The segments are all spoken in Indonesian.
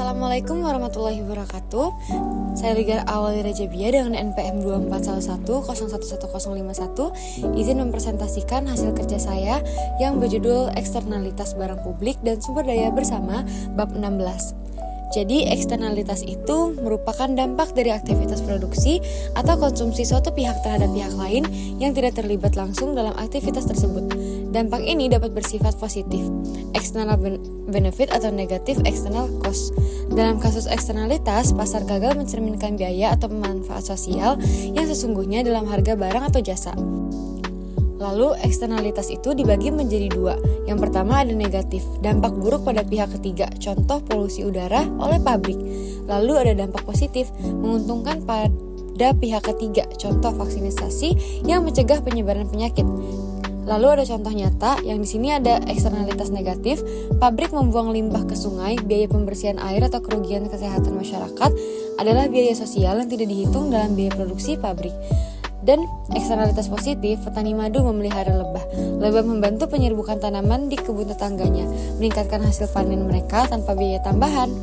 Assalamualaikum warahmatullahi wabarakatuh. Saya Ligar Awali Rajabia dengan NPM 2411011151 izin mempresentasikan hasil kerja saya yang berjudul Eksternalitas Barang Publik dan Sumber Daya Bersama bab 16. Jadi eksternalitas itu merupakan dampak dari aktivitas produksi atau konsumsi suatu pihak terhadap pihak lain yang tidak terlibat langsung dalam aktivitas tersebut. Dampak ini dapat bersifat positif, external benefit atau negatif external cost. Dalam kasus eksternalitas, pasar gagal mencerminkan biaya atau manfaat sosial yang sesungguhnya dalam harga barang atau jasa. Lalu eksternalitas itu dibagi menjadi dua. Yang pertama ada negatif, dampak buruk pada pihak ketiga, contoh polusi udara oleh pabrik. Lalu ada dampak positif, menguntungkan pada pihak ketiga, contoh vaksinasi yang mencegah penyebaran penyakit. Lalu ada contoh nyata, yang di sini ada eksternalitas negatif, pabrik membuang limbah ke sungai, biaya pembersihan air atau kerugian kesehatan masyarakat adalah biaya sosial yang tidak dihitung dalam biaya produksi pabrik. Dan eksternalitas positif, petani madu memelihara lebah. Lebah membantu penyerbukan tanaman di kebun tetangganya, meningkatkan hasil panen mereka tanpa biaya tambahan.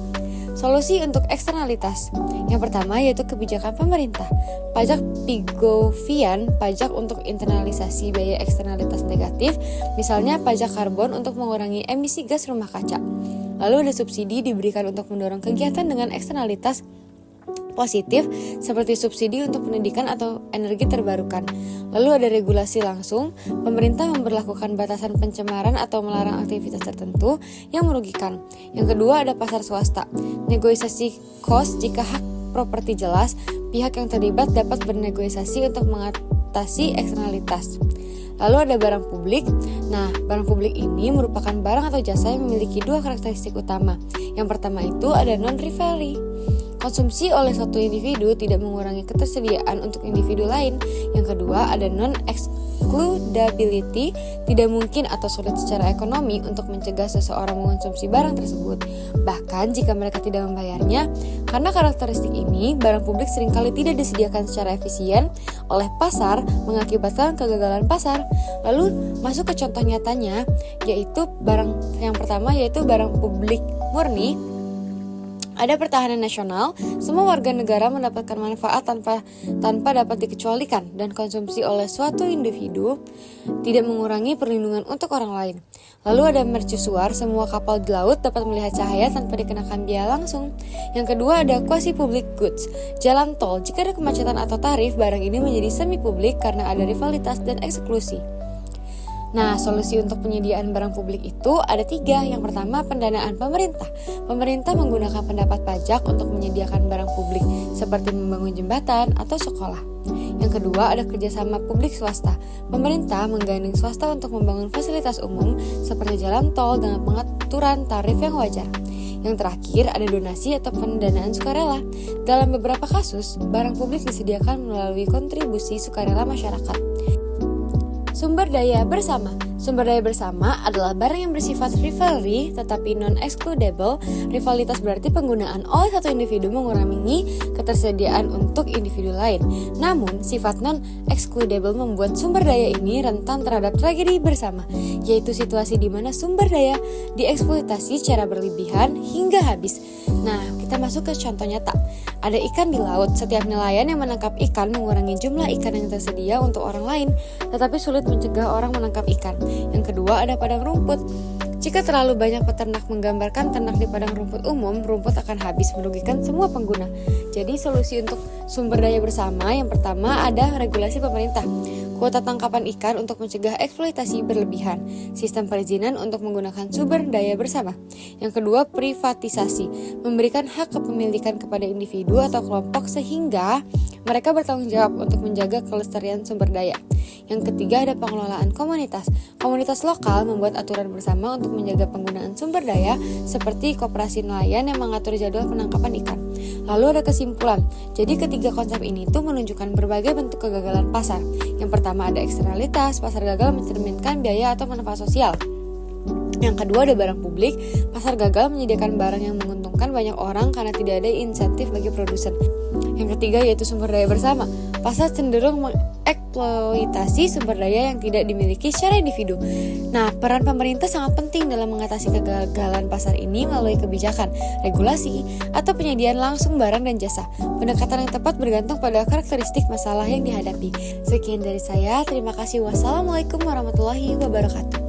Solusi untuk eksternalitas. Yang pertama yaitu kebijakan pemerintah. Pajak Pigovian, pajak untuk internalisasi biaya eksternalitas negatif, misalnya pajak karbon untuk mengurangi emisi gas rumah kaca. Lalu ada subsidi diberikan untuk mendorong kegiatan dengan eksternalitas positif seperti subsidi untuk pendidikan atau energi terbarukan. Lalu ada regulasi langsung, pemerintah memberlakukan batasan pencemaran atau melarang aktivitas tertentu yang merugikan. Yang kedua ada pasar swasta, negosiasi cost jika hak properti jelas, pihak yang terlibat dapat bernegosiasi untuk mengatasi eksternalitas. Lalu ada barang publik. Nah, barang publik ini merupakan barang atau jasa yang memiliki dua karakteristik utama. Yang pertama itu ada non-rivalry. Konsumsi oleh suatu individu tidak mengurangi ketersediaan untuk individu lain. Yang kedua ada non-excludability, tidak mungkin atau sulit secara ekonomi untuk mencegah seseorang mengonsumsi barang tersebut, bahkan jika mereka tidak membayarnya. Karena karakteristik ini, barang publik seringkali tidak disediakan secara efisien oleh pasar, mengakibatkan kegagalan pasar. Lalu masuk ke contoh nyatanya, yaitu barang yang pertama yaitu barang publik murni. Ada pertahanan nasional, semua warga negara mendapatkan manfaat tanpa dapat dikecualikan, dan konsumsi oleh suatu individu tidak mengurangi perlindungan untuk orang lain. Lalu ada mercusuar, semua kapal di laut dapat melihat cahaya tanpa dikenakan biaya langsung. Yang kedua ada quasi public goods, jalan tol, jika ada kemacetan atau tarif, barang ini menjadi semi publik karena ada rivalitas dan eksklusi. Nah, solusi untuk penyediaan barang publik itu ada 3. Yang pertama, pendanaan pemerintah. Pemerintah menggunakan pendapat pajak untuk menyediakan barang publik, seperti membangun jembatan atau sekolah. Yang kedua, ada kerjasama publik swasta. Pemerintah menggandeng swasta untuk membangun fasilitas umum, seperti jalan tol dengan pengaturan tarif yang wajar. Yang terakhir, ada donasi atau pendanaan sukarela. Dalam beberapa kasus, barang publik disediakan melalui kontribusi sukarela masyarakat. Sumber daya bersama. Sumber daya bersama adalah barang yang bersifat rivalry tetapi non-excludable. Rivalitas berarti penggunaan oleh satu individu mengurangi ketersediaan untuk individu lain. Namun, sifat non-excludable membuat sumber daya ini rentan terhadap tragedi bersama, yaitu situasi di mana sumber daya dieksploitasi secara berlebihan hingga habis. Nah, kita masuk ke contoh nyata. Ada ikan di laut, setiap nelayan yang menangkap ikan mengurangi jumlah ikan yang tersedia untuk orang lain, tetapi sulit mencegah orang menangkap ikan. Yang kedua ada padang rumput. Jika terlalu banyak peternak menggambarkan ternak di padang rumput umum, rumput akan habis merugikan semua pengguna. Jadi solusi untuk sumber daya bersama yang pertama ada regulasi pemerintah. Kuota tangkapan ikan untuk mencegah eksploitasi berlebihan. Sistem perizinan untuk menggunakan sumber daya bersama. Yang kedua, privatisasi. Memberikan hak kepemilikan kepada individu atau kelompok sehingga mereka bertanggung jawab untuk menjaga kelestarian sumber daya. Yang ketiga, ada pengelolaan komunitas. Komunitas lokal membuat aturan bersama untuk menjaga penggunaan sumber daya seperti koperasi nelayan yang mengatur jadwal penangkapan ikan. Lalu ada kesimpulan. Jadi ketiga konsep ini tuh menunjukkan berbagai bentuk kegagalan pasar. Yang pertama ada eksternalitas, pasar gagal mencerminkan biaya atau manfaat sosial. Yang kedua ada barang publik, pasar gagal menyediakan barang yang menguntungkan banyak orang karena tidak ada insentif bagi produsen. Yang ketiga yaitu sumber daya bersama. Pasar cenderung mengeksploitasi sumber daya yang tidak dimiliki secara individu. Nah, peran pemerintah sangat penting dalam mengatasi kegagalan pasar ini melalui kebijakan, regulasi, atau penyediaan langsung barang dan jasa. Pendekatan yang tepat bergantung pada karakteristik masalah yang dihadapi. Sekian dari saya, terima kasih. Wassalamualaikum warahmatullahi wabarakatuh.